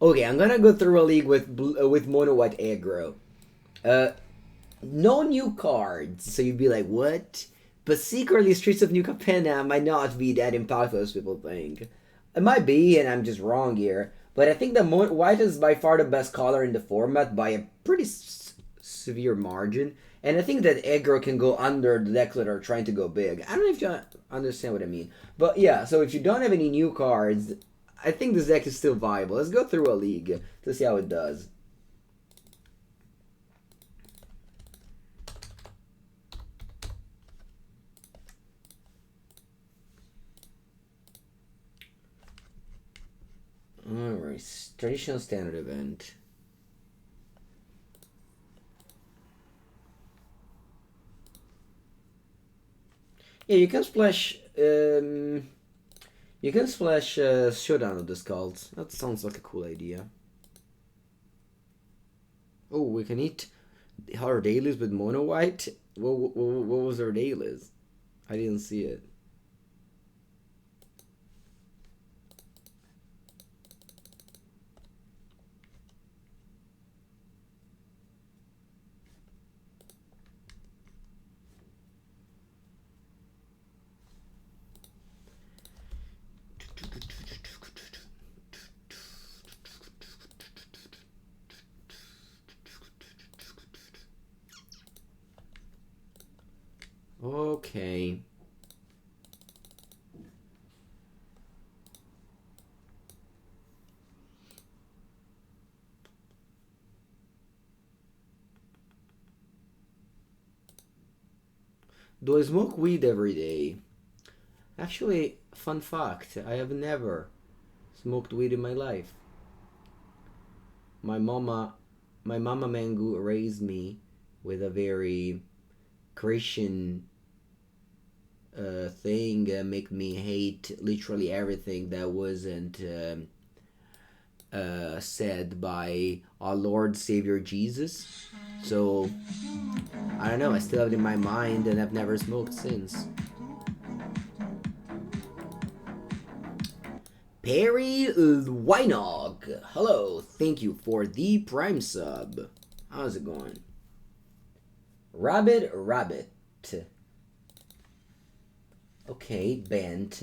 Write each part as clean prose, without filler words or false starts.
Okay, I'm gonna go through a league with MonoWhite Aggro. No new cards, so you'd be like, what? But secretly, Streets of New Capenna might not be that impactful as people think. It might be, and I'm just wrong here. But I think that White is by far the best color in the format by a pretty severe margin. And I think that Aggro can go under the deck that are trying to go big. I don't know if you understand what I mean. But yeah, so if you don't have any new cards, I think this deck is still viable. Let's go through a league to see how it does. Alright, traditional standard event. Yeah, you can splash. You can splash Showdown of the Skulls. That sounds like a cool idea. Oh, we can eat our dailies with MonoWhite. What was our dailies? I didn't see it. Okay. Do I smoke weed every day? Actually, fun fact, I have never smoked weed in my life. My mama Mengu raised me with a very Christian thing, make me hate literally everything that wasn't said by our Lord Savior Jesus. So I don't know, I still have it in my mind and I've never smoked since. Perry Weinog, hello, thank you for the Prime sub. How's it going? Rabbit. Okay, Bent.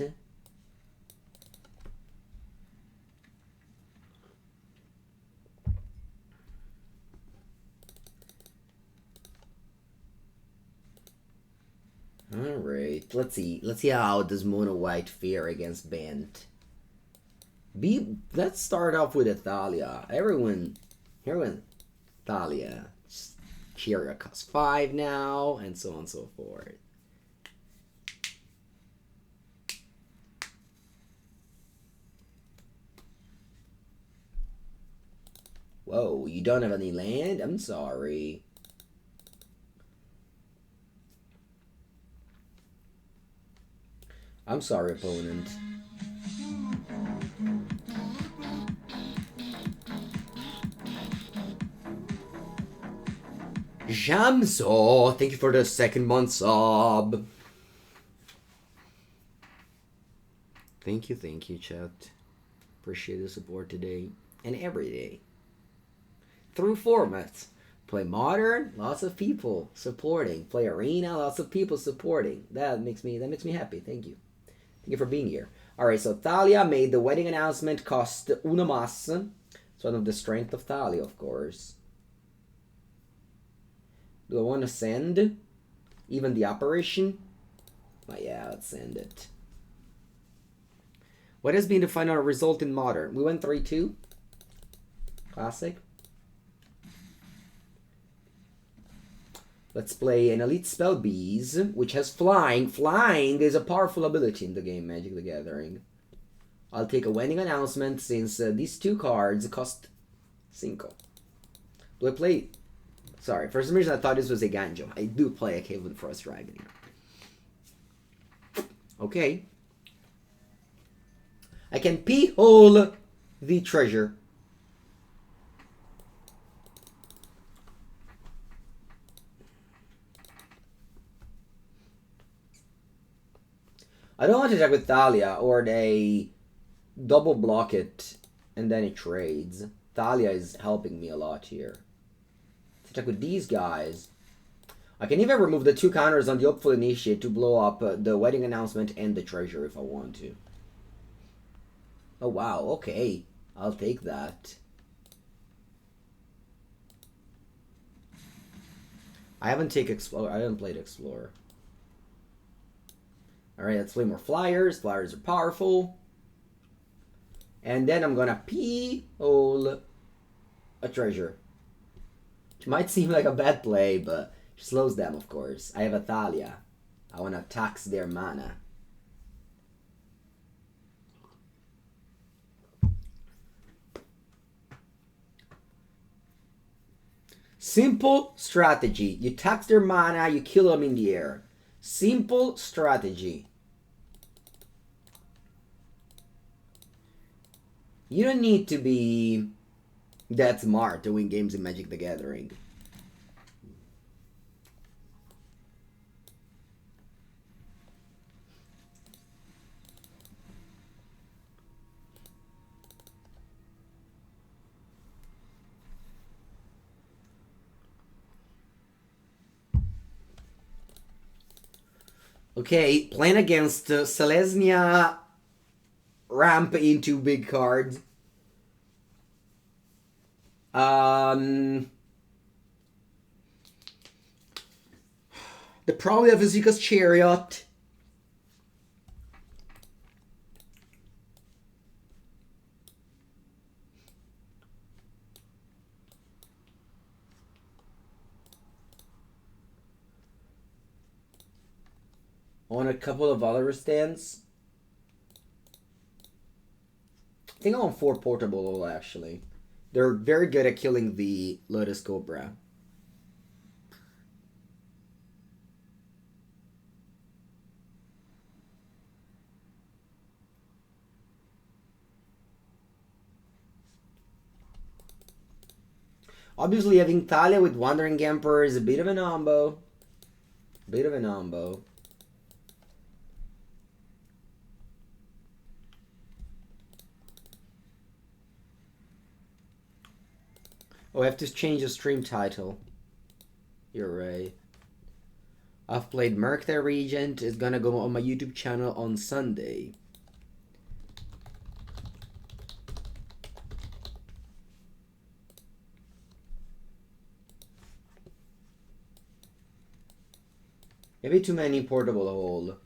Alright, let's see how does MonoWhite fare against Bent. Let's start off with a Thalia. Everyone Thalia. Cheer costs 5 now, and so on and so forth. Whoa, you don't have any land? I'm sorry. I'm sorry, opponent. Jamso, thank you for the 2nd month sub. Thank you, chat. Appreciate the support today and every day. Through formats. Play Modern, lots of people supporting. Play Arena, lots of people supporting. That makes me happy. Thank you. Thank you for being here. Alright, so Thalia made the wedding announcement, cost uno mas. It's one of the strength of Thalia, of course. Do I want to send even the apparition? Oh yeah, let's send it. What has been the final result in Modern? We went 3-2. Classic. Let's play an Elite Spellbinder, which has Flying. Flying is a powerful ability in the game Magic the Gathering. I'll take a wedding announcement since these 2 cards cost 5. Do I play... Sorry, for some reason I thought this was Eiganjo. I do play a Cave of the Frost Dragon here. Okay. I can pee-hole the treasure. I don't want to check with Thalia, or they double block it And then it trades. Thalia is helping me a lot here. To check with these guys. I can even remove the 2 counters on the Hopeful Initiate to blow up the Wedding Announcement and the Treasure if I want to. Oh wow, okay. I'll take that. I haven't played Explorer. Alright, let's play more Flyers. Flyers are powerful. And then I'm gonna P-hole a Treasure. Which might seem like a bad play, but it slows them, of course. I have a Thalia. I wanna tax their mana. Simple strategy. You tax their mana, you kill them in the air. Simple strategy. You don't need to be that smart to win games in Magic the Gathering. Okay, playing against Selesnya ramp into big cards. The probably have Azika's Chariot. On a couple of Valorous Stance. I think I want 4 Portable, actually. They're very good at killing the Lotus Cobra. Obviously, having Thalia with Wandering Emperor is a bit of an ombo. Bit of an ombo. Oh, I have to change the stream title. You're right. I've played Merc the Regent. It's gonna go on my YouTube channel on Sunday. Maybe too many portable to hold.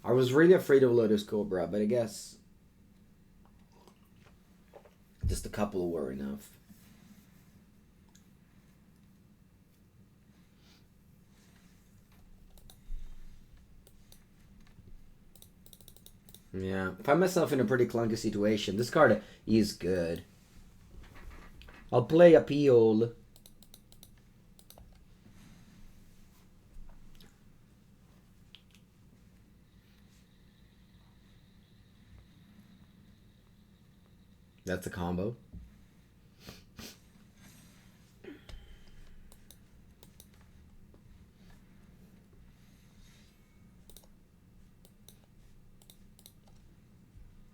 I was really afraid of Lotus Cobra, but I guess just a couple were enough. Yeah, I find myself in a pretty clunky situation. This card is good. I'll play a Peel. That's a combo.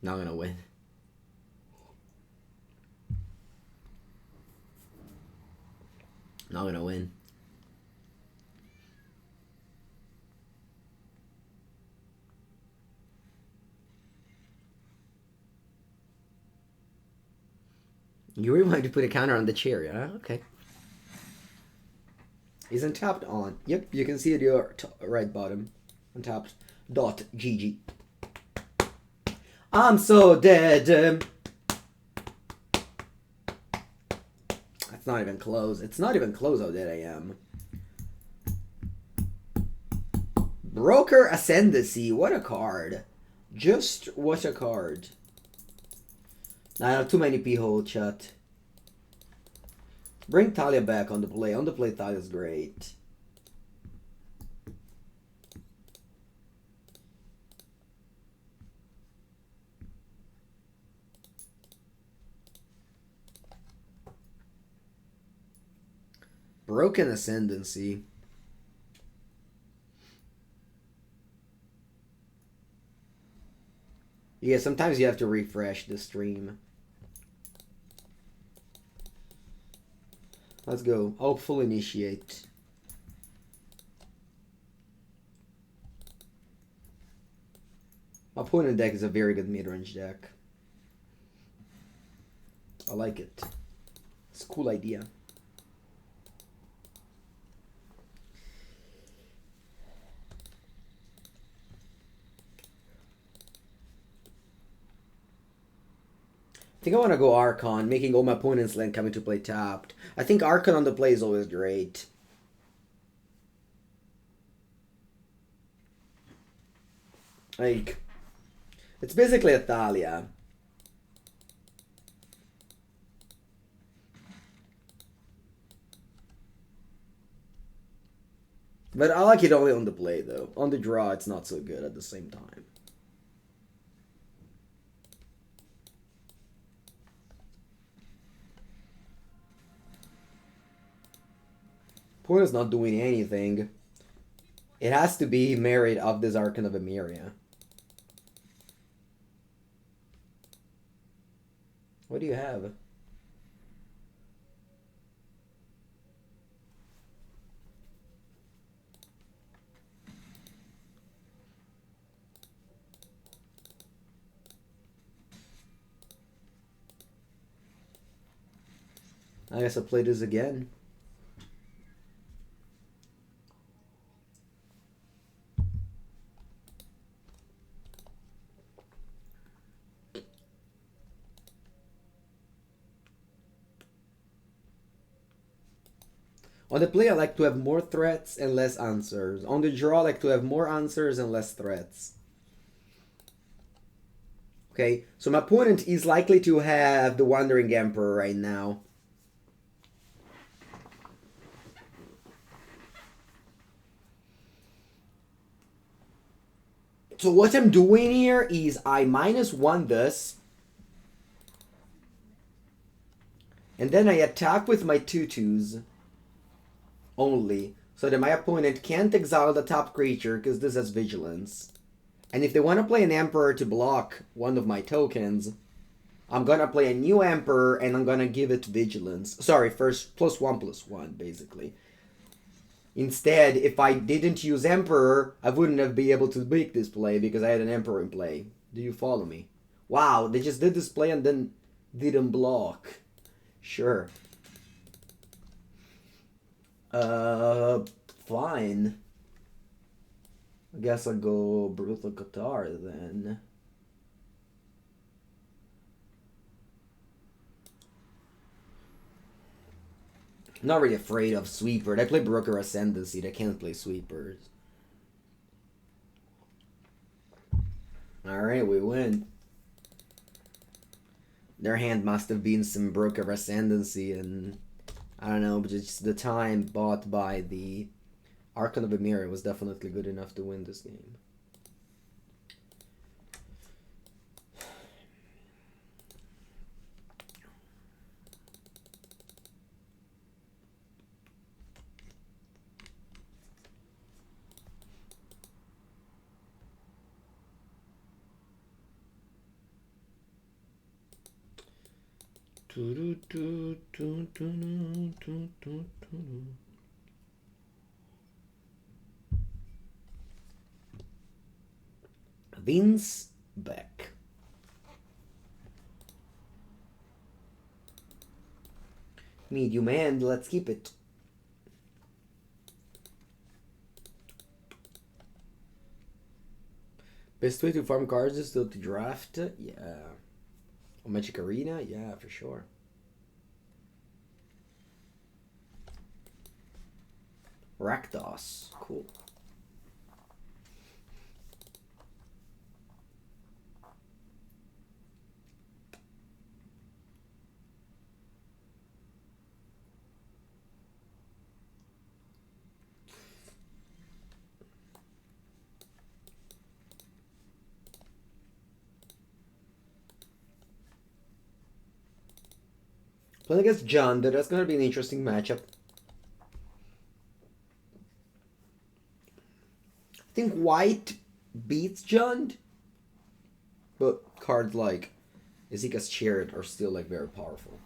Not gonna win. Not gonna win. You really wanted to put a counter on the cherry, huh? Okay. He's untapped on. Yep, you can see it your right bottom. Untapped. .gg. I'm so dead. That's not even close. It's not even close how dead I am. Broker Ascendancy. What a card. Just what a card. I have too many p-hole, chat. Bring Thalia back on the play. On the play, Thalia's great. Broken Ascendancy. Yeah, sometimes you have to refresh the stream. Let's go. Hopeful initiate. My opponent deck is a very good mid-range deck. I like it. It's a cool idea. I think I want to go Archon, making all my opponent's land come into play tapped. I think Archon on the play is always great. Like, it's basically a Thalia. But I like it only on the play, though. On the draw, it's not so good at the same time. Point is not doing anything. It has to be merit of this Archon of Emeria. What do you have? I guess I'll play this again. On the play, I like to have more threats and less answers. On the draw, I like to have more answers and less threats. Okay, so my opponent is likely to have the Wandering Emperor right now. So what I'm doing here is I -1 this. And then I attack with my 2/2s. Only. So that my opponent can't exile the top creature because this has vigilance. And if they want to play an Emperor to block one of my tokens, I'm going to play a new Emperor and I'm going to give it vigilance. Sorry, first +1/+1, basically. Instead, if I didn't use Emperor, I wouldn't have been able to make this play because I had an Emperor in play. Do you follow me? Wow, they just did this play and then didn't block. Sure. Fine. I guess I'll go Brutal Cathar then. I'm not really afraid of Sweeper. I play Broker Ascendancy. They can't play Sweepers. Alright, we win. Their hand must have been some Broker Ascendancy and I don't know, but just the time bought by the Archon of Emeria was definitely good enough to win this game. Vince Beck. Medium end, let's keep it. Best way to farm cards is still to draft? Yeah. On MTGArena? Yeah, for sure. Rakdos. Cool. Playing against John, that's going to be an interesting matchup. I think White beats John, but cards like Ezeka's Chariot are still like very powerful.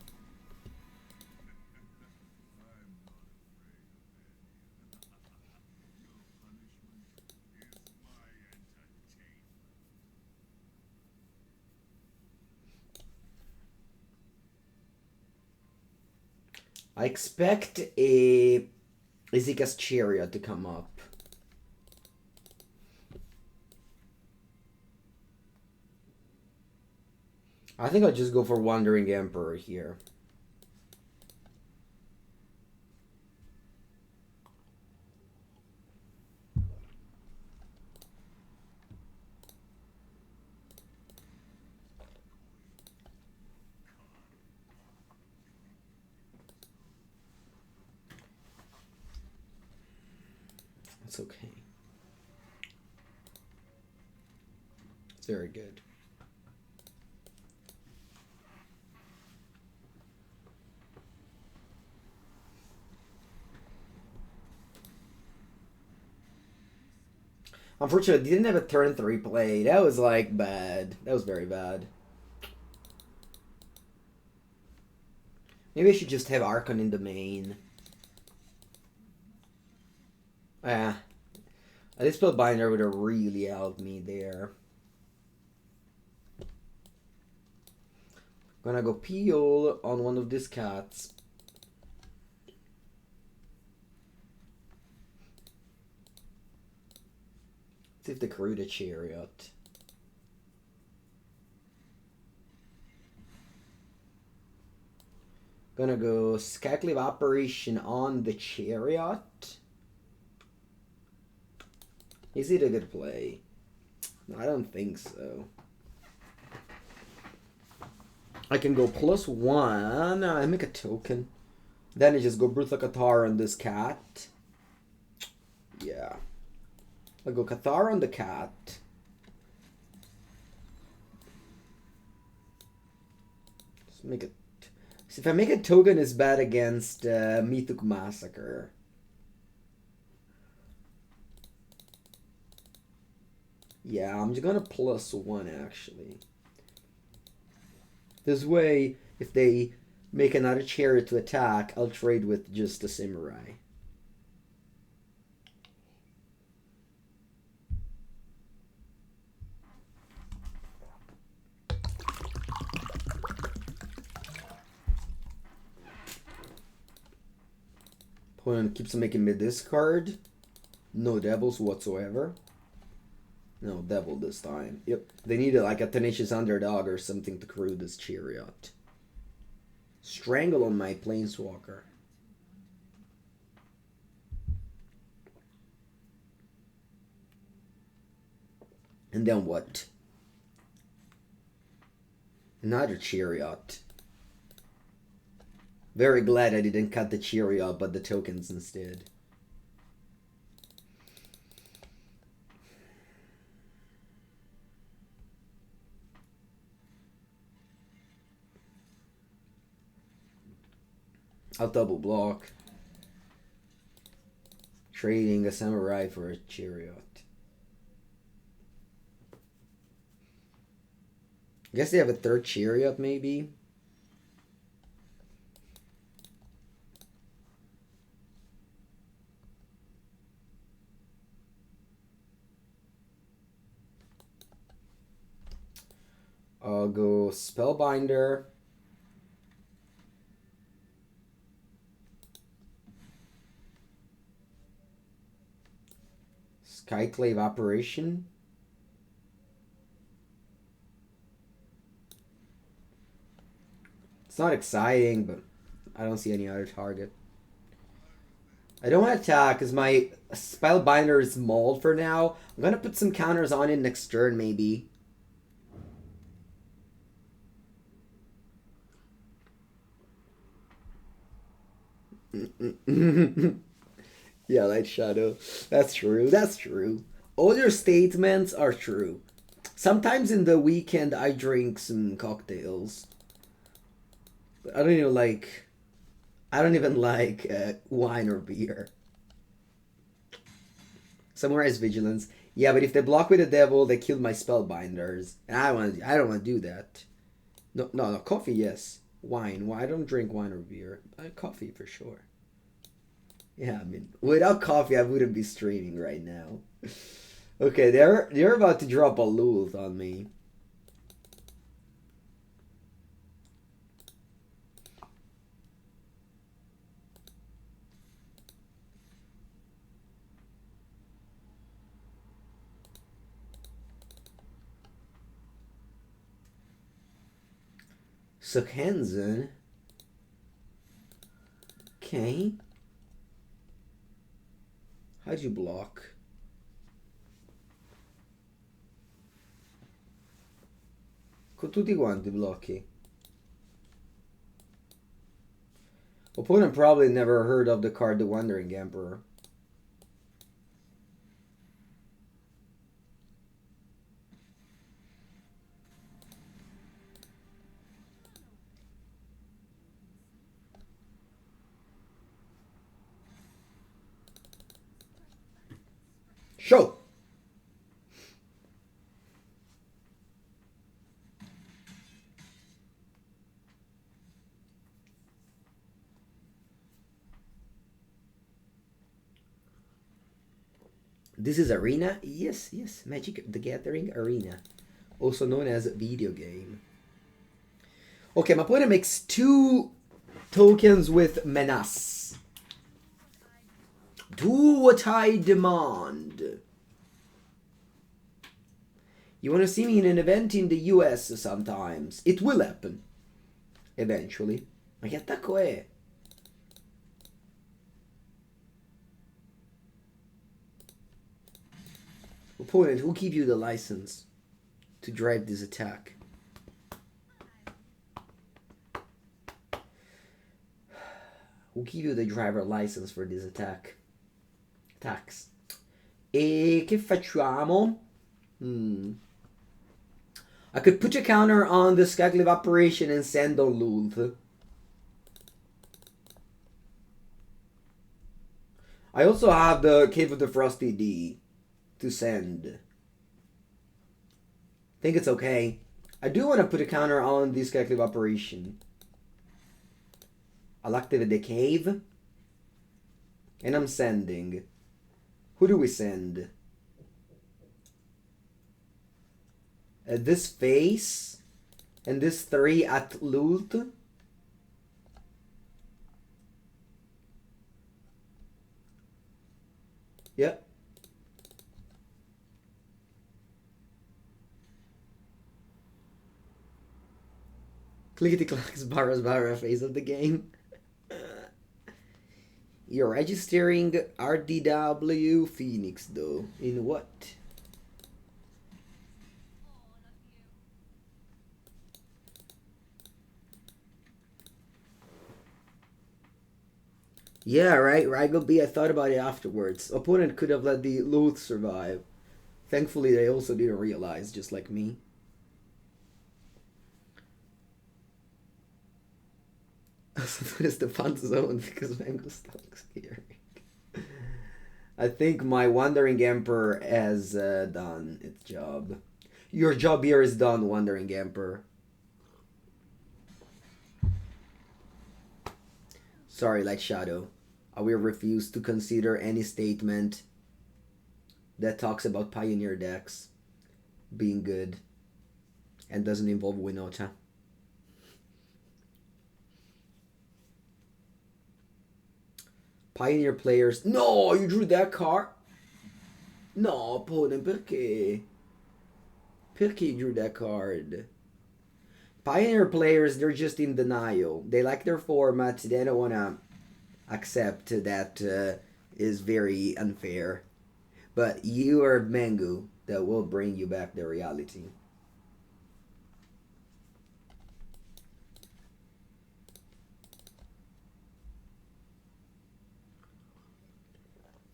I expect a Izika's Chariot to come up. I think I'll just go for Wandering Emperor here. It's okay. It's very good. Unfortunately, I didn't have a turn 3 play. That was like bad. That was very bad. Maybe I should just have Archon in the main. Elite Spellbinder would have really helped me there. Gonna go Peel on one of these cats. See if they crew the Chariot. Gonna go Skyclave Apparition on the Chariot. Is it a good play? No, I don't think so. I can go +1. I make a token. Then I just go Brutal Cathar on this cat. Yeah. I'll go Cathar on the cat. Just make it. See, if I make a token, it's bad against Mythic Massacre. Yeah, I'm just gonna +1 actually. This way, if they make another Chariot to attack, I'll trade with just a Samurai. Opponent keeps making me discard. No devils whatsoever. No devil this time. Yep. They needed like a tenacious underdog or something to crew this Chariot. Strangle on my Planeswalker. And then what? Another Chariot. Very glad I didn't cut the Chariot, but the tokens instead. I'll double block. Trading a Samurai for a Chariot. I guess they have a third Chariot, maybe. I'll go Spellbinder. Skyclave Apparition. It's not exciting, but I don't see any other target. I don't want to attack because my Spellbinder is mauled for now. I'm going to put some counters on it next turn, maybe. Yeah, Light Shadow. That's true. That's true. All your statements are true. Sometimes in the weekend, I drink some cocktails. But I don't even like wine or beer. Samurai's Vigilance. Yeah, but if they block with the devil, they kill my Spellbinders, and I don't want to do that. No, coffee, yes. Wine. I don't drink wine or beer. Coffee for sure. Yeah, I mean, without coffee, I wouldn't be streaming right now. Okay, they're about to drop a Lulth on me. Suckhansen. Okay. How'd you block? Con tutti quanti blocchi. Opponent probably never heard of the card The Wandering Emperor. Show! This is Arena? Yes, yes. Magic the Gathering Arena. Also known as video game. Okay, my opponent makes 2 tokens with Menace. Do what I demand. You want to see me in an event in the US sometimes. It will happen. Eventually. Ma che attacco è? Opponent, who give you the license to drive this attack? Who give you the driver license for this attack? Attacks. E che facciamo? I could put a counter on the Skyclave Apparition and send on Lulth. I also have the Cave of the Frosty D to send. I think it's okay. I do want to put a counter on the Skyclave Apparition. I'll activate the cave. And I'm sending. Who do we send? This face. And this 3 at Lult. Yep. Clickety clacks Barras Barra phase of the game. You're registering RDW Phoenix though. In what? Yeah, right, Rigel B. I thought about it afterwards. Opponent could have let the Luth survive. Thankfully, they also didn't realize, just like me. It's the fun zone because Mango Stock's here. I think my Wandering Emperor has done its job. Your job here is done, Wandering Emperor. Sorry, Light Shadow. I will refuse to consider any statement that talks about Pioneer decks being good and doesn't involve Winota. Pioneer players. No, you drew that card? No, opponent, perché? Perché you drew that card? Pioneer players, they're just in denial. They like their format. They don't want to accept that is very unfair. But you are Mengu that will bring you back the reality.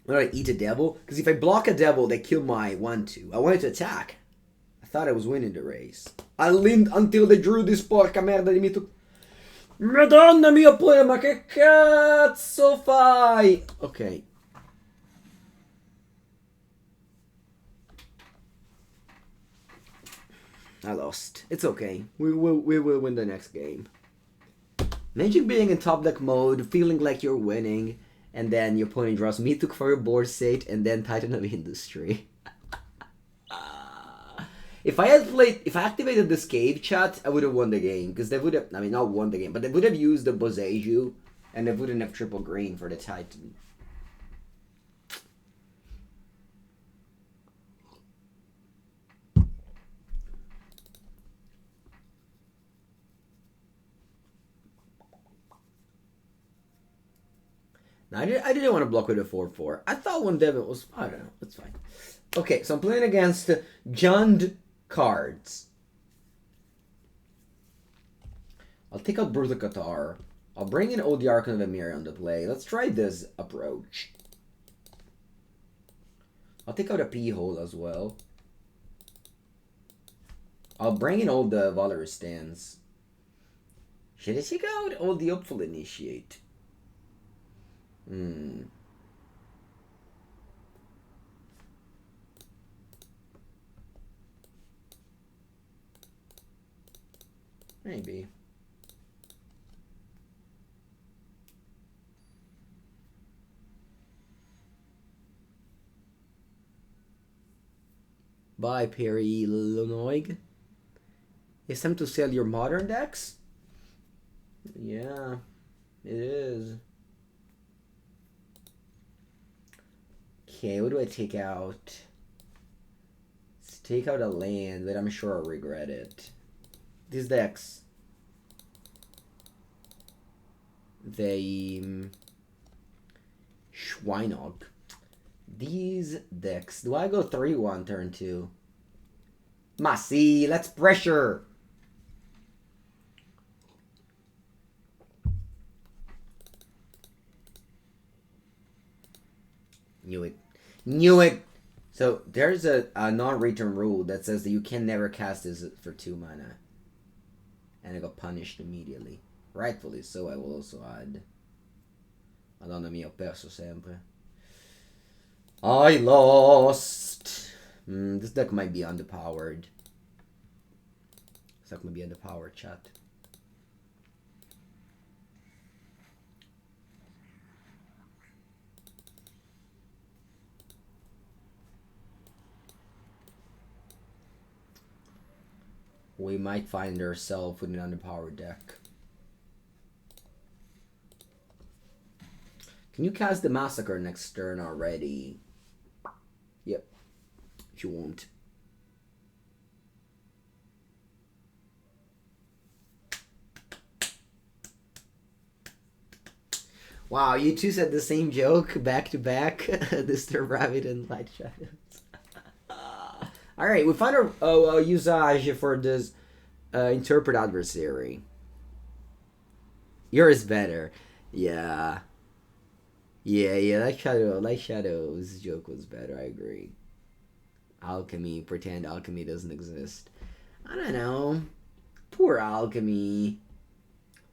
When I eat a devil? Because if I block a devil, they kill my 1-2. I wanted to attack. I thought I was winning the race. I leaned until they drew this porca merda di mito. Madonna mia, poi, ma che cazzo fai? Ok. I lost. It's okay. We will win the next game. Imagine being in top deck mode, feeling like you're winning, and then your opponent draws Mythic for your board state, and then Titan of Industry. If I activated this cave chat, I would have won the game. Because they would have, I mean, not won the game, but they would have used the Boseiju, and they wouldn't have triple green for the Titan. I didn't want to block with a 4/4. I thought one Devon was... I don't know. It's fine. Okay, so I'm playing against Jund cards. I'll take out Brutal Cathar. I'll bring in the Archon of Emeria on the play. Let's try this approach. I'll take out a P-hole as well. I'll bring in all the Valorous Stance. Should I take out all the Upful Initiate? Maybe. Bye, Perry Lonoig. It's time to sell your modern decks? Yeah, it is. Okay, what do I take out? Let's take out a land, but I'm sure I'll regret it. These decks. They... Schweinog. These decks. Do I go 3-1 turn 2? Masi, let's pressure! Knew it. Knew it! So, there's a non-return rule that says that you can never cast this for 2 mana. And it got punished immediately. Rightfully so, I will also add. Madonna mia, ho perso sempre. I lost! This deck might be underpowered. This deck might be underpowered, chat. We might find ourselves with an underpowered deck. Can you cast the Massacre next turn already? Yep. If you won't. Wow, you two said the same joke back to back. Mr. Rabbit and Light Shadows. Alright, we found a usage for this Intrepid Adversary. Yours better. Yeah. Yeah, Light Shadows joke was better, I agree. Alchemy, pretend alchemy doesn't exist. I don't know. Poor alchemy.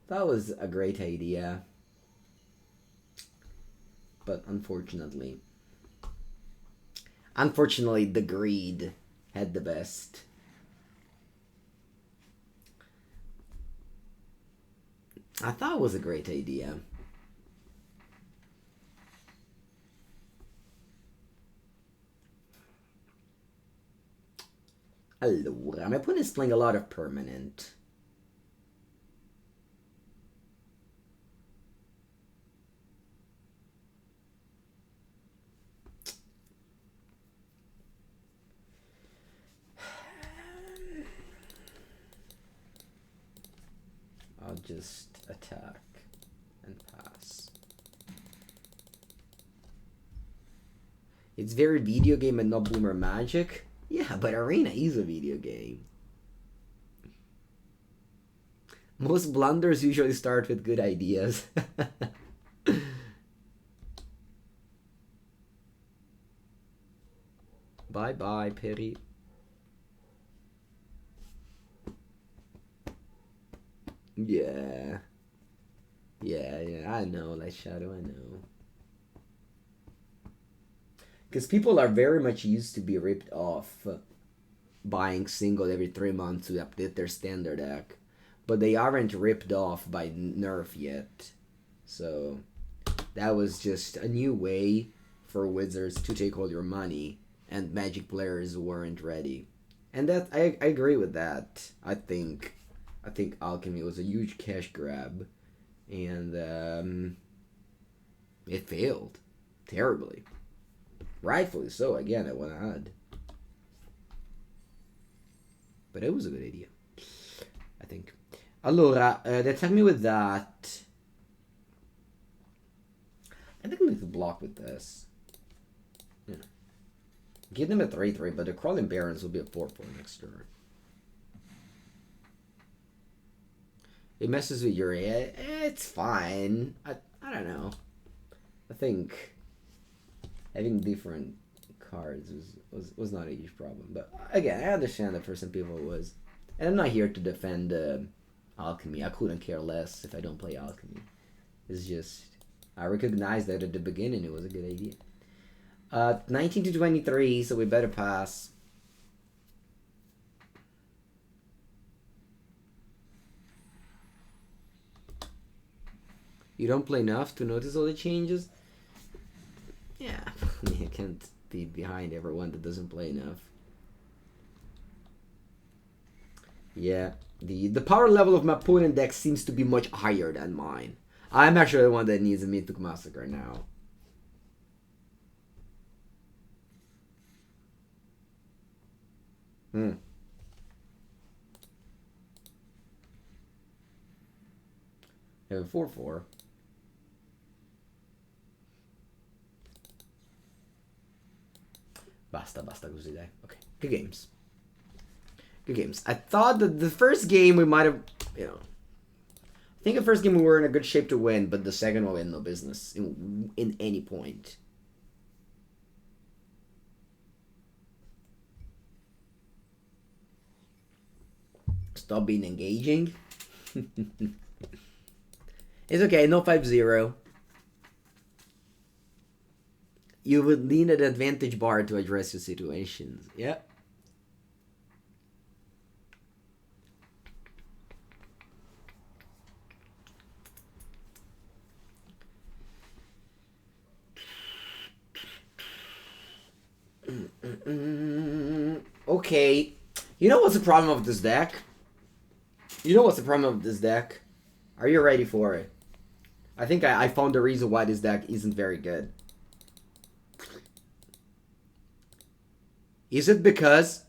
That was a great idea. But unfortunately, the greed had the best. I thought it was a great idea. Allora, my opponent is playing a lot of permanent. I'll just attack and pass. It's very video game and not Boomer Magic. Yeah, but Arena is a video game. Most blunders usually start with good ideas. Bye-bye, Perry. Yeah. Yeah, I know, Light Shadow, I know. Because people are very much used to be ripped off buying single every 3 months to update their standard deck. But they aren't ripped off by nerf yet. So that was just a new way for Wizards to take all your money, and Magic players weren't ready. And that I agree with that. I think Alchemy was a huge cash grab, and it failed terribly. Rightfully so, again, I want to add. But it was a good idea, I think. Allora, they tell me with that. I think we need to block with this. Yeah. Give them a 3/3, but the Crawling Barrens will be a 4/4 next turn. It messes with your it's fine. I don't know. I think having different cards was not a huge problem. But again, I understand that for some people it was. And I'm not here to defend Alchemy. I couldn't care less if I don't play Alchemy. It's just, I recognized that at the beginning it was a good idea. 19 to 23, so we better pass. You don't play enough to notice all the changes? Yeah, I mean, I can't be behind everyone that doesn't play enough. Yeah, the power level of my opponent deck seems to be much higher than mine. I'm actually the one that needs a Mythic Massacre now. I have a 4/4. Basta così, dai. Okay, good games. Good games. I thought that the first game we might have, I think the first game we were in a good shape to win, but the second one we had no business in any point. Stop being engaging. It's okay, no 5-0. You would need an advantage bar to address your situations. Yep. Okay. You know what's the problem of this deck? Are you ready for it? I think I found the reason why this deck isn't very good. Is it because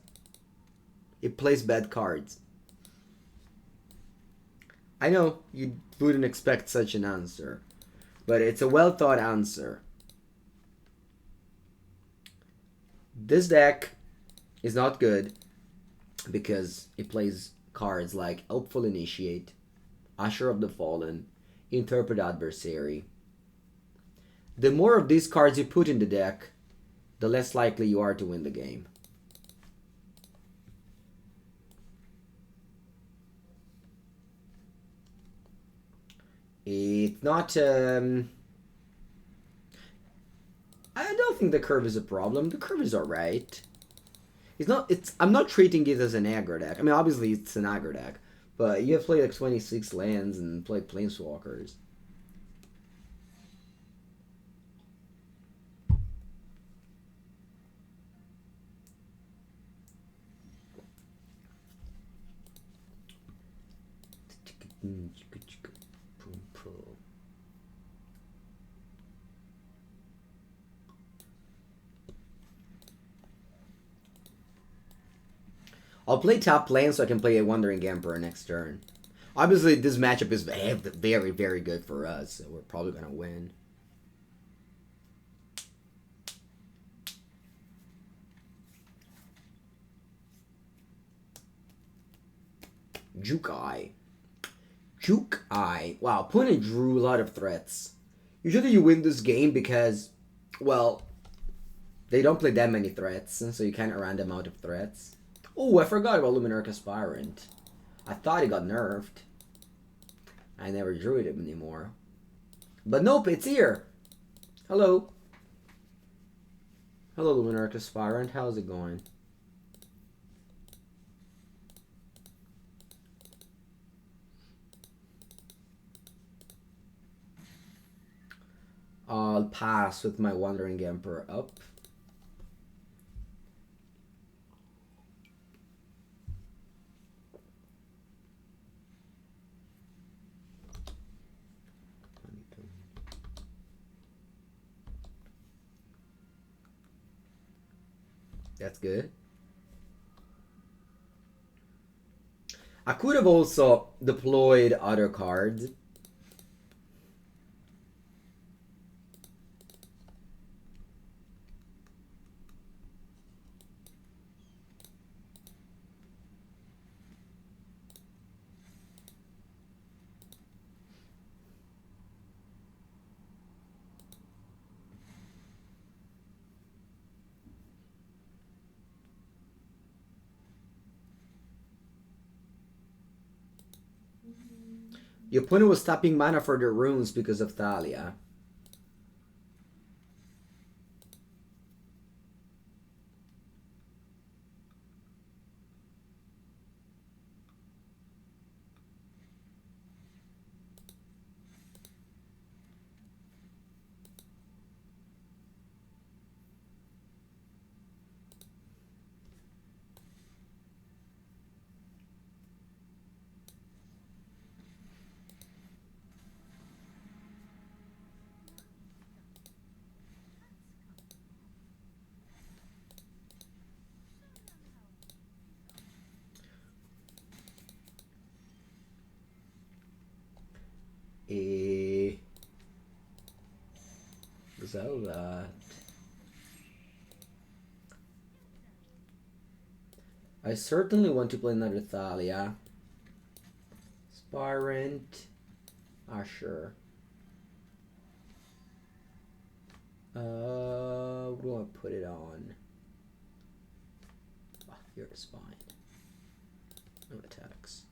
it plays bad cards? I know you wouldn't expect such an answer, but it's a well thought answer. This deck is not good because it plays cards like Helpful Initiate, Usher of the Fallen, Intrepid Adversary. The more of these cards you put in the deck, the less likely you are to win the game. It's not, I don't think the curve is a problem. The curve is alright. I'm not treating it as an aggro deck. I mean, obviously it's an aggro deck, but you have played like 26 lands and played Planeswalkers. I'll play top lane so I can play a Wandering Emperor next turn. Obviously, this matchup is very, very good for us, so we're probably going to win. Juke-Eye. Juke-Eye. Wow, opponent drew a lot of threats. Usually you win this game because, well, they don't play that many threats, so you kind of run them out of threats. Oh, I forgot about Luminarch Aspirant. I thought it got nerfed. I never drew it anymore. But nope, it's here. Hello. Hello, Luminarch Aspirant. How's it going? I'll pass with my Wandering Emperor up. That's good. I could have also deployed other cards. Your opponent was tapping mana for their runes because of Thalia. That. I certainly want to play another Thalia. Aspirant. Usher. What do I put it on? Oh, here it's fine. No attacks.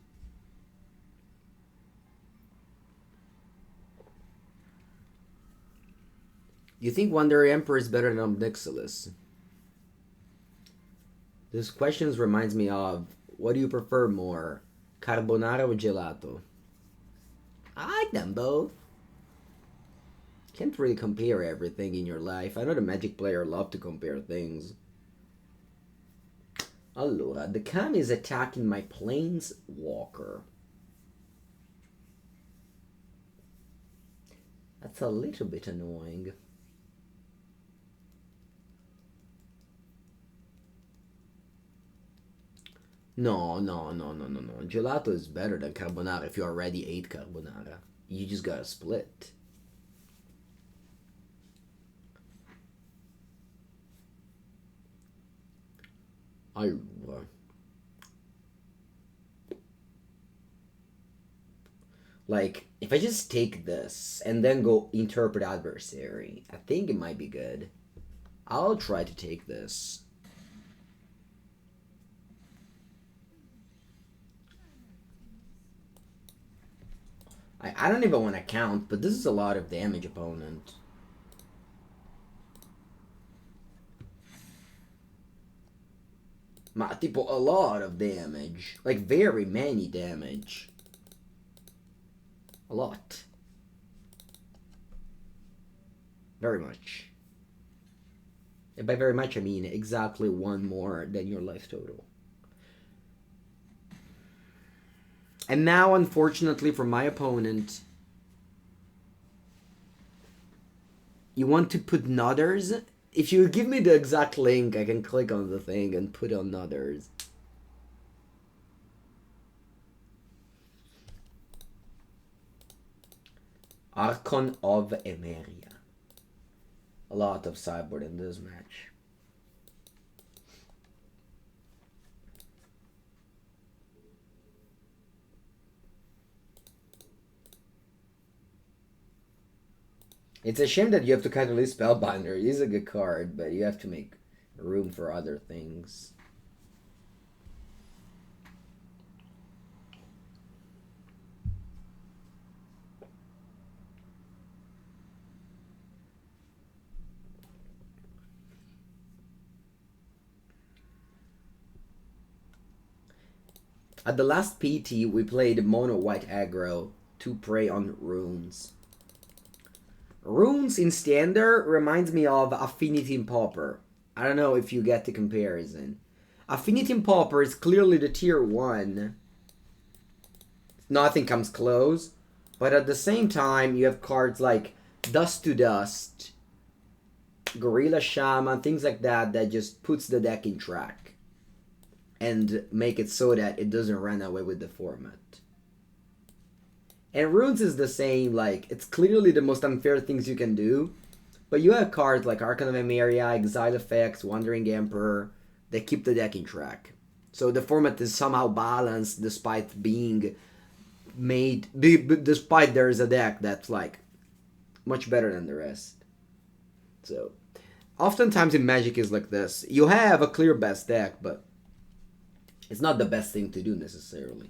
You think Wandering Emperor is better than Omnixilus? This question reminds me of, what do you prefer more, carbonara or gelato? I like them both. Can't really compare everything in your life. I know the Magic player love to compare things. Allora, the Kami is attacking my Planeswalker. That's a little bit annoying. No. Gelato is better than carbonara if you already ate carbonara. You just gotta split. Like, if I just take this and then go Intrepid Adversary, I think it might be good. I'll try to take this. I don't even want to count, but this is a lot of damage, opponent. Ma tipo a lot of damage. Like very many damage. A lot. Very much. And by very much I mean exactly one more than your life total. And now, unfortunately for my opponent, you want to put Nuthers? If you give me the exact link, I can click on the thing and put on Nuthers. Archon of Emeria. A lot of sideboard in this match. It's a shame that you have to cut Elite Spellbinder. He's a good card, but you have to make room for other things. At the last PT, we played MonoWhite Aggro to prey on runes. Runes in Standard reminds me of Affinity in Pauper. I don't know if you get the comparison. Affinity in Pauper is clearly the tier 1. Nothing comes close. But at the same time, you have cards like Dust to Dust, Gorilla Shaman, things like that that just puts the deck in track. And make it so that it doesn't run away with the format. And Runes is the same, like, it's clearly the most unfair things you can do. But you have cards like Archon of Emeria, Exile Effects, Wandering Emperor, that keep the deck in track. So the format is somehow balanced despite being made, despite there is a deck that's, like, much better than the rest. So, oftentimes in Magic is like this. You have a clear best deck, but it's not the best thing to do necessarily.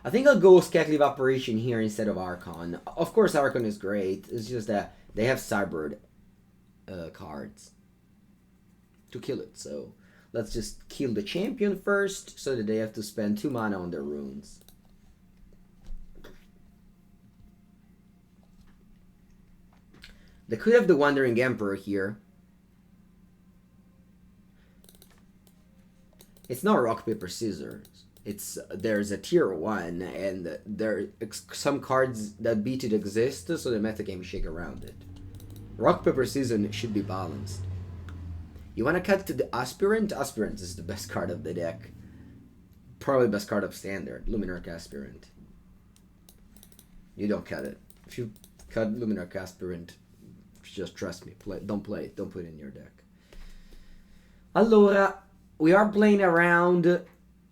I think I'll go Skyclave Apparition here instead of Archon. Of course, Archon is great. It's just that they have Sideboard cards to kill it. So let's just kill the champion first, so that they have to spend 2 mana on their runes. They could have the Wandering Emperor here. It's not rock, paper, scissors. There's a tier 1, and there are some cards that beat it exist, so the metagame shake around it. Rock, paper, scissors should be balanced. You want to cut to the Aspirant? Aspirant is the best card of the deck. Probably the best card of Standard. Luminarch Aspirant. You don't cut it. If you cut Luminarch Aspirant, just trust me. Don't play it. Don't put it in your deck. Allora, we are playing around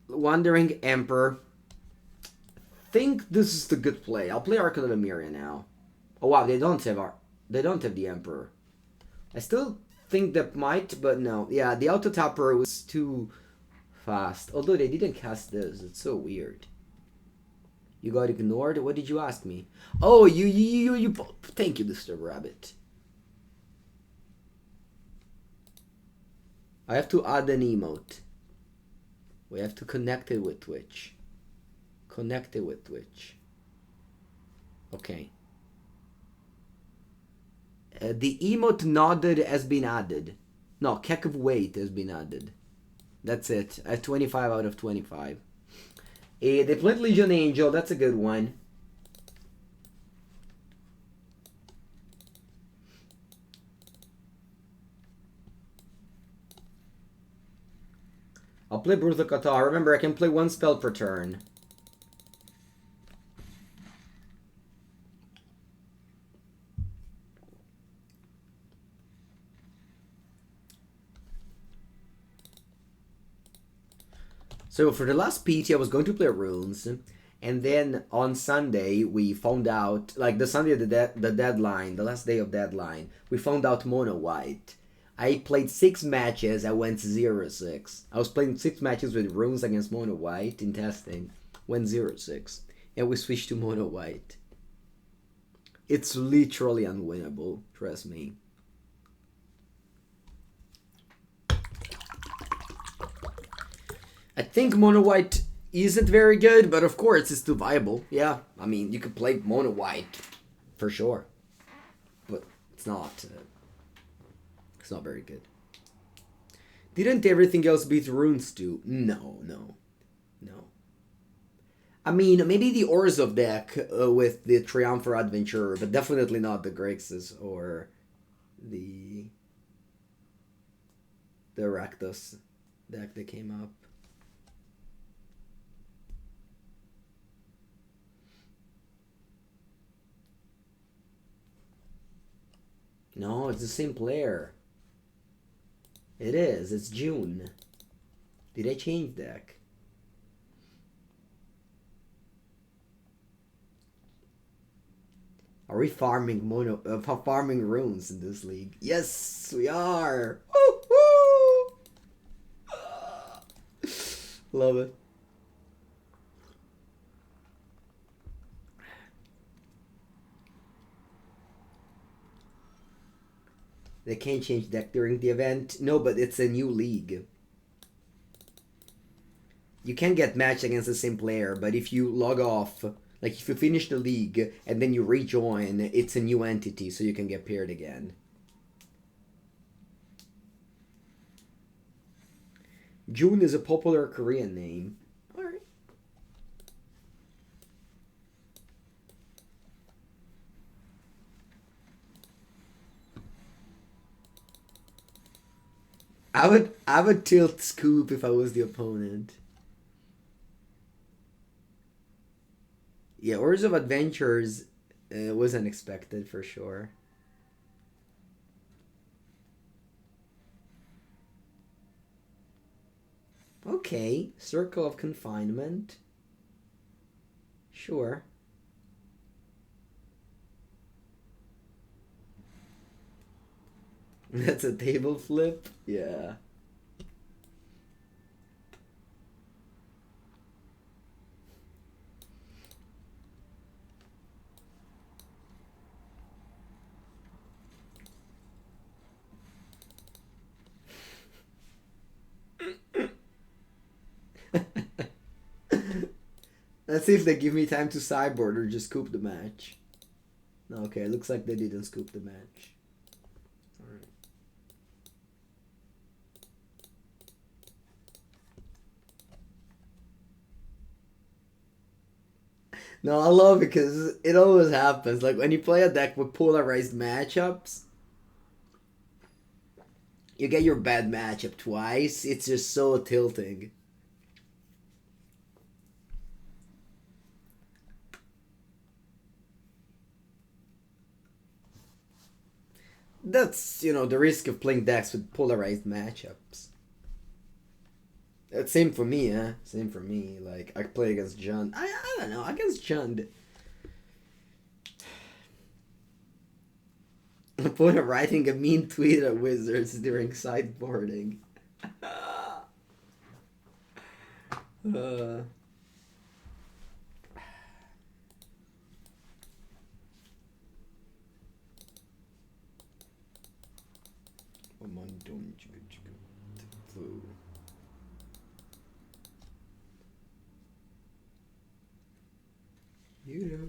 Wandering Emperor. Think this is the good play. I'll play Archon of Emeria now. Oh wow, they don't have the Emperor. I still think that might, but no. Yeah, the auto tapper was too fast. Although they didn't cast this, it's so weird. You got ignored. What did you ask me? Oh, you. Thank you, Mr. Rabbit. I have to add an emote. We have to connect it with Twitch. Connect it with Twitch. Okay. The emote nodded has been added. No, Keck of Weight has been added. That's it. I have 25 out of 25. They played Legion Angel. That's a good one. I'll play Brutal Cathar. Remember, I can play 1 spell per turn. So for the last PT, I was going to play runes, and then on Sunday we found out, like the Sunday of the deadline, the last day of deadline, we found out MonoWhite. I played 6 matches. I went 0-6. I was playing 6 matches with runes against MonoWhite in testing. Went 0-6, and we switched to MonoWhite. It's literally unwinnable. Trust me. I think MonoWhite isn't very good, but of course it's still viable. Yeah, I mean, you could play MonoWhite for sure, but it's not very good. Didn't everything else beat runes too? No. I mean, maybe the Orzhov deck with the Triumpher Adventurer, but definitely not the Grixis or the Rakdos deck that came up. No, it's the same player. It is. It's June. Did I change deck? Are we farming farming runes in this league? Yes, we are. Woo-hoo! Love it. They can't change deck during the event. No, but it's a new league. You can get matched against the same player, but if you log off, like if you finish the league and then you rejoin, it's a new entity, so you can get paired again. June is a popular Korean name. Alright. I would tilt Scoop if I was the opponent. Yeah, Orzhov Adventures was unexpected for sure. Okay, Circle of Confinement. Sure. That's a table flip? Yeah. Let's see if they give me time to sideboard or just scoop the match. Okay, looks like they didn't scoop the match. Alright. No, I love it because it always happens. Like when you play a deck with polarized matchups, you get your bad matchup twice. It's just so tilting. That's, the risk of playing decks with polarized matchups. Same for me, huh? Same for me. Like, I play against Jund. I don't know, against Jund. Opponent writing a mean tweet at Wizards during sideboarding. You know.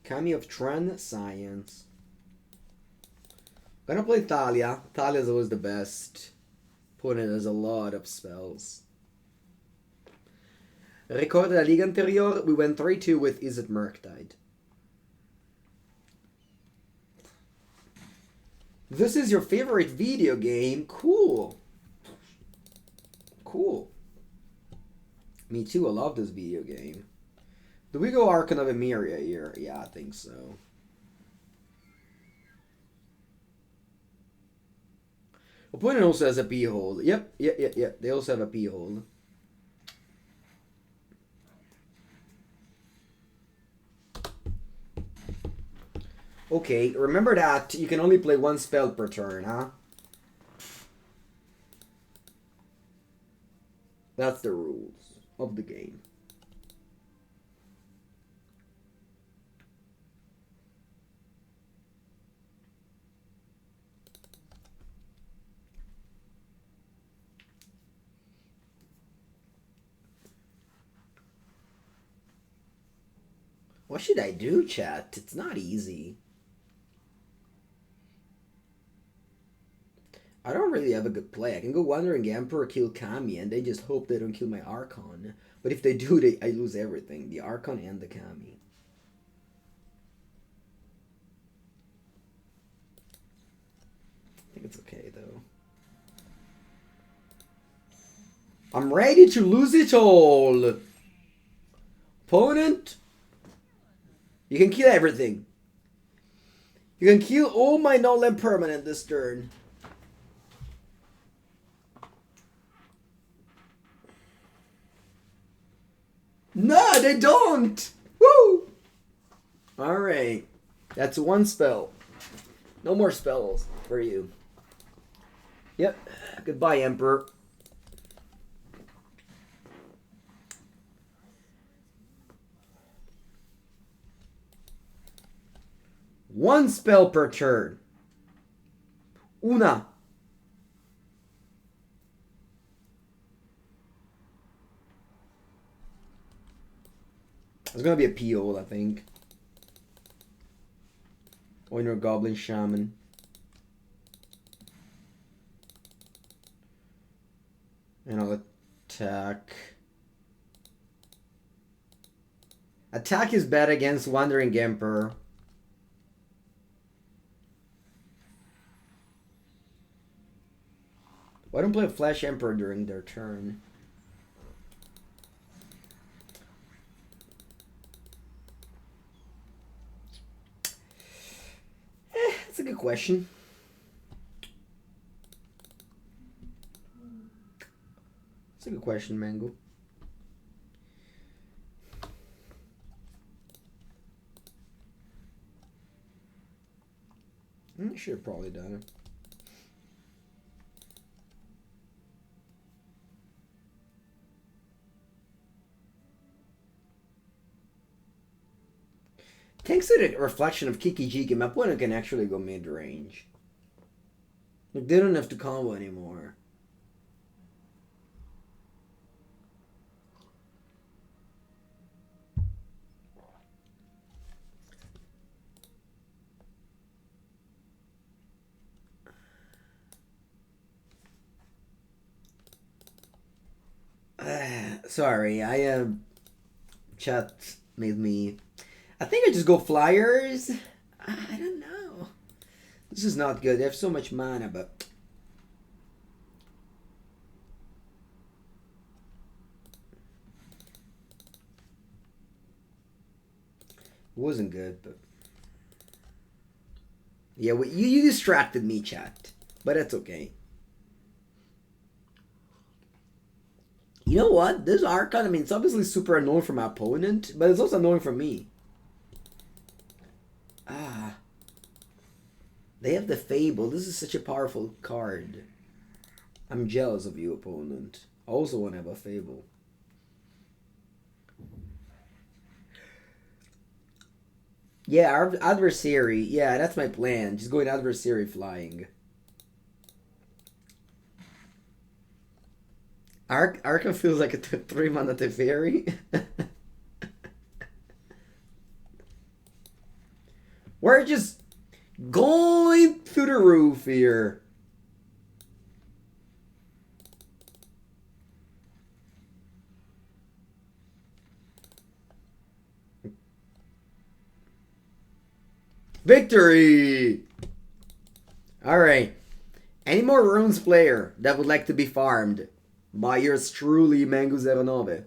Kami of Tran Science. I'm gonna play Thalia. Thalia's always the best. Opponent has a lot of spells. Ricorda la Liga Anterior, we went 3-2 with Is It Murktide. This is your favorite video game? Cool. Cool. Me too, I love this video game. Do we go Archon of Emeria here? Yeah, I think so. Opponent also has a P-hole. Yep. They also have a P-hole. Okay, remember that you can only play one spell per turn, huh? That's the rules of the game. What should I do, chat? It's not easy. I don't really have a good play. I can go Wandering Emperor, kill Kami, and they just hope they don't kill my Archon. But if they do, I lose everything. The Archon and the Kami. I think it's okay, though. I'm ready to lose it all! Opponent, you can kill everything. You can kill all my non-land permanent this turn. No, they don't! Woo! Alright. That's one spell. No more spells for you. Yep. Goodbye, Emperor. One spell per turn. Una. There's gonna be a P-hole, I think. Oiner Goblin Shaman. And I'll attack. Attack is bad against Wandering Emperor. Why don't play a Flash Emperor during their turn? That's a good question. That's a good question, Mango. I should have probably done it. Thanks to the reflection of Kiki Jiki, my opponent can actually go mid-range. Like, they don't have to combo anymore. Sorry, chat made me. I think I just go flyers. I don't know. This is not good. They have so much mana, but it wasn't good. But yeah, you distracted me, chat. But that's okay. You know what? This Archon, I mean, it's obviously super annoying for my opponent, but it's also annoying for me. Ah. They have the Fable. This is such a powerful card. I'm jealous of you, opponent. I also want to have a Fable. Yeah, our adversary. Yeah, that's my plan. Just going adversary flying. Archon feels like a 3-mana Teferi. We're just going through the roof here. Victory! Alright. Any more runes player that would like to be farmed by yours truly, Mengucci?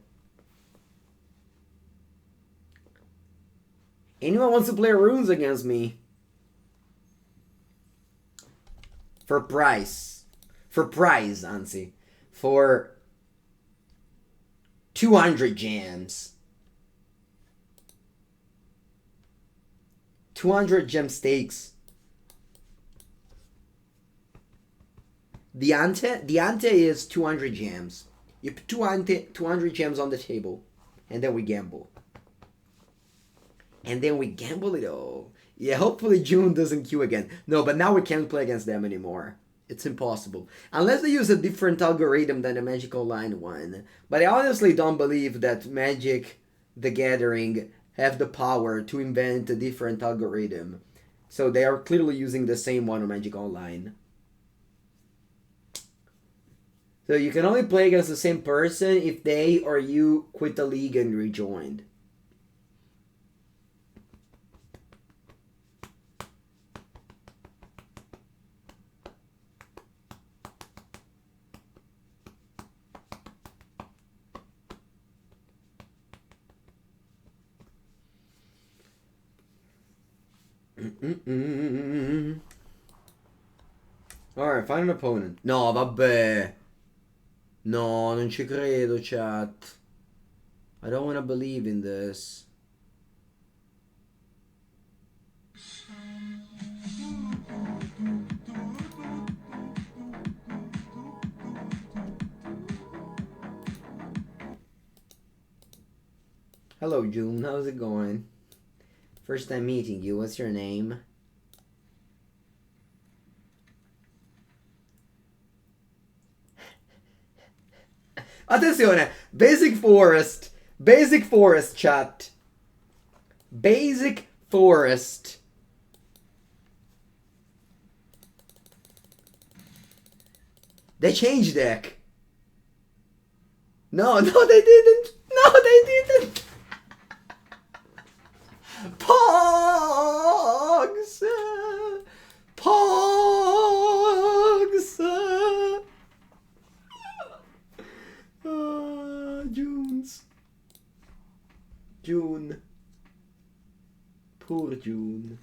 Anyone wants to play runes against me? For price. For prize, Ansi. For 200 gems. 200 gem stakes. The ante is 200 gems. You put 200 gems on the table, and then we gamble. And then we gamble it all. Yeah, hopefully June doesn't queue again. No, but now we can't play against them anymore. It's impossible. Unless they use a different algorithm than the Magic Online one. But I honestly don't believe that Magic the Gathering have the power to invent a different algorithm. So they are clearly using the same one on Magic Online. So you can only play against the same person if they or you quit the league and rejoined. Alright, find an opponent. No, vabbè. No, non ci credo, chat. I don't want to believe in this. Hello, June. How's it going? First time meeting you. What's your name? Attenzione! Basic Forest, chat. Basic Forest. They changed deck. No, they didn't. No, they didn't. Pogs. June. Poor June.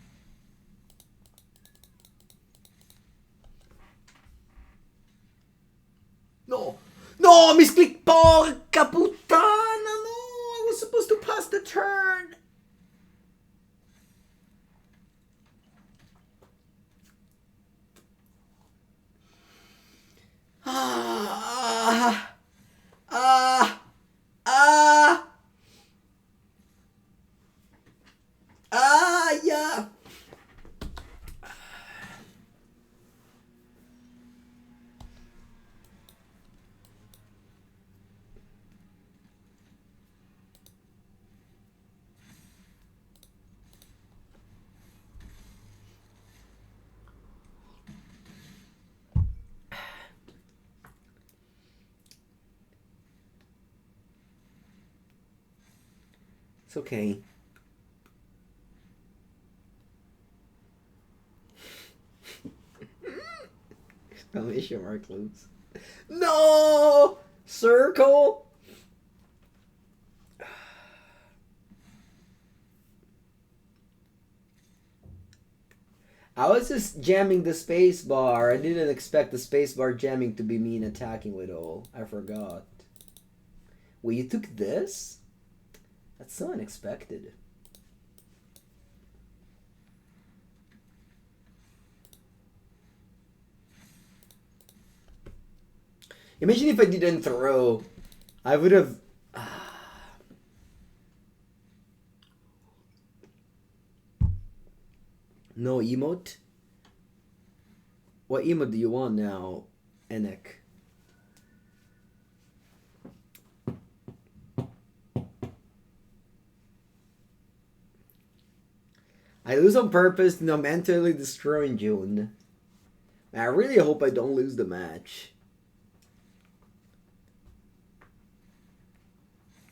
No! No! Misclick! Porca puttana! No! I was supposed to pass the turn! It's okay. Exclamation mark lose. No! Circle? I was just jamming the space bar. I didn't expect the space bar jamming to be mean attacking with all. I forgot. Well, you took this? That's so unexpected. Imagine if I didn't throw. I would have... No emote? What emote do you want now, Enek? I lose on purpose, no mentally destroying June. I really hope I don't lose the match.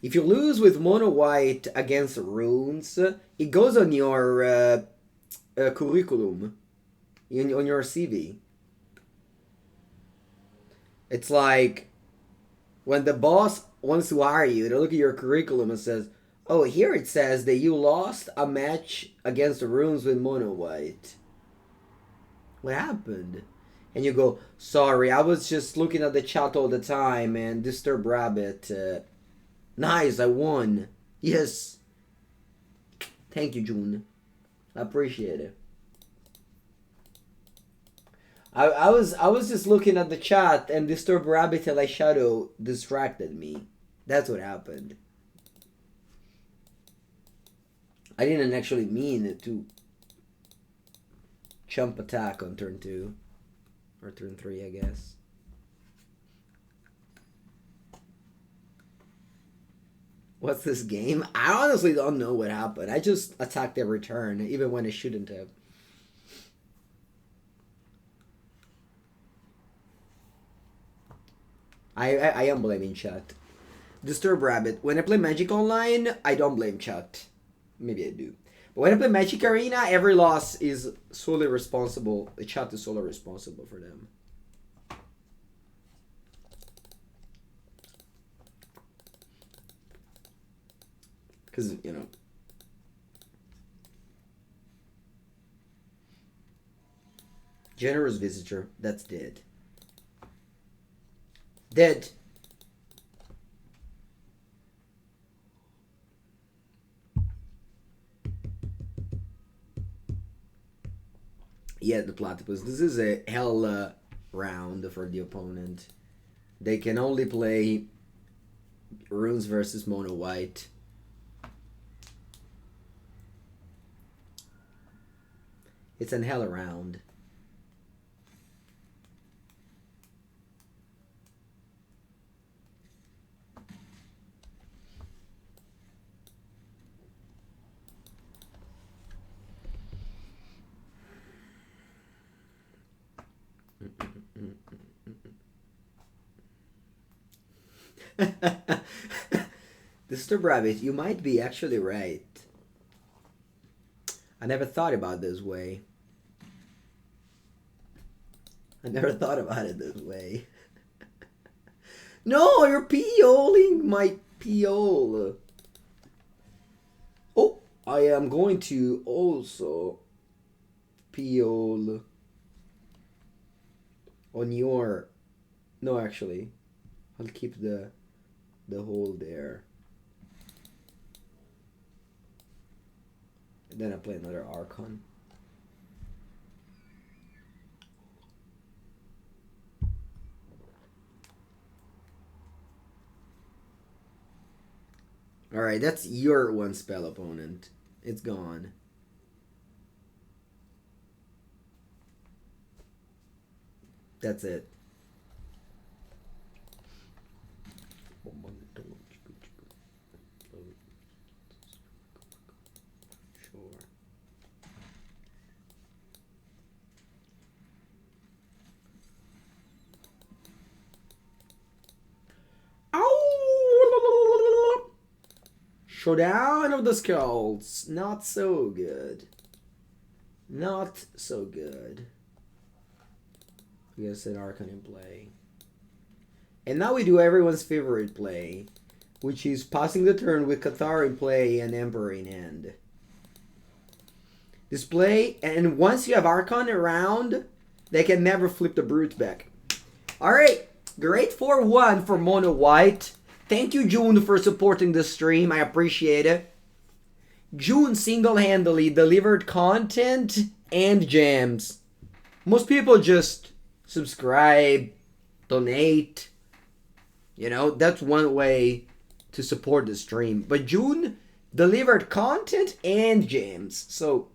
If you lose with MonoWhite against runes, it goes on your curriculum, on your CV. It's like when the boss wants to hire you, they look at your curriculum and says, "Oh, here it says that you lost a match against the runes with MonoWhite. What happened?" And you go, "Sorry, I was just looking at the chat all the time and Disturb Rabbit. Nice, I won. Yes. Thank you, June. I appreciate it." I was just looking at the chat and Disturb Rabbit and Shadow distracted me. That's what happened. I didn't actually mean to chump attack on turn 2. Or turn 3, I guess. What's this game? I honestly don't know what happened. I just attacked every turn, even when I shouldn't have. I am blaming chat. Disturb Rabbit. When I play Magic Online, I don't blame chat. Maybe I do. But when I play Magic Arena, every loss is solely responsible. The chat is solely responsible for them. Because, you know. Generous Visitor. That's dead. Dead. Yeah, the platypus. This is a hell round for the opponent. They can only play runes versus MonoWhite. It's an hell round. Disturb Rabbit, you might be actually right. I never thought about it this way. I never thought about it this way. No, you're PO'ing my PO. Oh, I am going to also PO on your... No, actually. I'll keep the hole there. And then I play another Archon. Alright, that's your one spell opponent. It's gone. That's it. Showdown of the Skulls. Not so good. Not so good. We gotta set Archon in play. And now we do everyone's favorite play, which is passing the turn with Cathar in play and Emperor in hand. This play, and once you have Archon around, they can never flip the Brute back. Alright, great 4-1 for MonoWhite. Thank you, June, for supporting the stream. I appreciate it. June single-handedly delivered content and gems. Most people just subscribe, donate. You know, that's one way to support the stream. But June delivered content and gems. So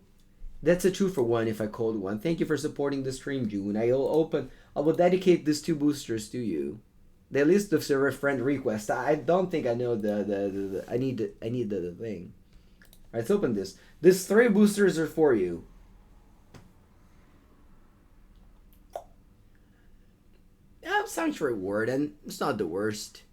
that's a 2-for-1 if I called one. Thank you for supporting the stream, June. I will dedicate these 2 boosters to you. The list of server friend requests. I don't think I know I need the thing. Alright, let's open this. These 3 boosters are for you. Sanctuary Ward, and it's not the worst.